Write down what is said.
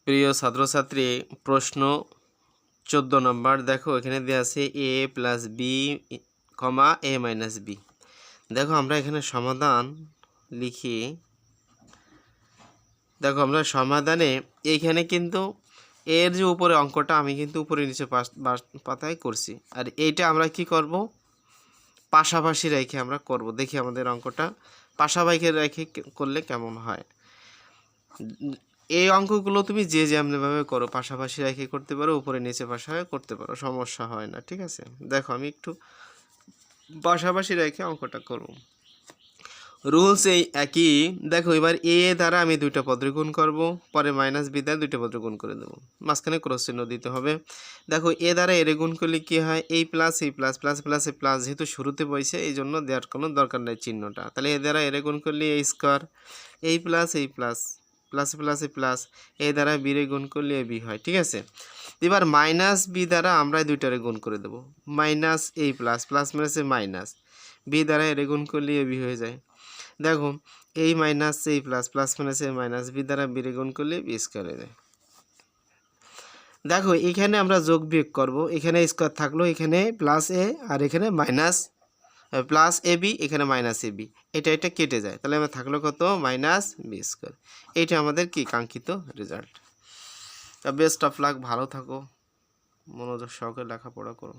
প্রিয় ছাত্রছাত্রী, প্রশ্ন 14 নম্বর দেখো, এখানে দেওয়া আছে a plus B comma a minus B. দেখো আমরা এখানে সমাধান লিখি। দেখো আমরা সমাধানে এইখানে কিন্তু এর যে উপরে অঙ্কটা আমি কিন্তু উপরে নিচে পাতায় করছি, আর এইটা আমরা কি করব, পাশাপাশি রেখে আমরা করব। দেখি আমাদের অঙ্কটা পাশাপাশি রেখে করলে কেমন হয়। এই অঙ্কগুলো তুমি যে যেমনিভাবে করো, পাশাপাশি রেখে করতে পারো, উপরে নিচে পাশায় করতে পারো, সমস্যা হয় না। ঠিক আছে, দেখো আমি একটু পাশাপাশি রেখে অঙ্কটা করব। রুলস এই একই। দেখো এবার এ দ্বারা আমি দুইটা পদের গুণ করব, পরে মাইনাস বি দ্বারা দুইটা পদের গুণ করে দেবো, মাঝখানে ক্রস চিহ্ন দিতে হবে। দেখো এ দ্বারা এর গুণ করলে কী হয়, এই প্লাস এই প্লাস প্লাস প্লাস এ প্লাস, যেহেতু শুরুতে বসে এই জন্য দেওয়ার কোনো দরকার নেই চিহ্নটা। তাহলে এ দ্বারা এর গুণ করলে এ স্কোয়ার, এই প্লাস প্লাস প্লাস এ প্লাস, এ দ্বারা বিরে গুণ করলে এ বি হয়। ঠিক আছে, এবার মাইনাস বি দ্বারা আমরা দুইটারে গুণ করে দেবো, মাইনাস এই প্লাস প্লাস মাইনাসে মাইনাস, বি দ্বারা এর গুণ করলে এ বি হয়ে যায়। দেখো এই মাইনাস এই প্লাস প্লাস মাইনাসে মাইনাস, বি দ্বারা বিরে গুণ করলে বি স্কোয়ার হয়ে যায়। দেখো এখানে আমরা যোগ বিয়োগ করব, এখানে স্কোয়ার থাকলো, এখানে প্লাস এ আর এখানে মাইনাস প্লাস এ বি, এখানে মাইনাস এ বি, এটা কেটে যায়। তাহলে আমার থাকলো কত, মাইনাস বি স্কোয়ার। এইটা আমাদের কি কাঙ্ক্ষিত রেজাল্ট। বেস্ট অফ লাক, ভালো থাকো, মনোযোগ সহকারে লেখাপড়া করো।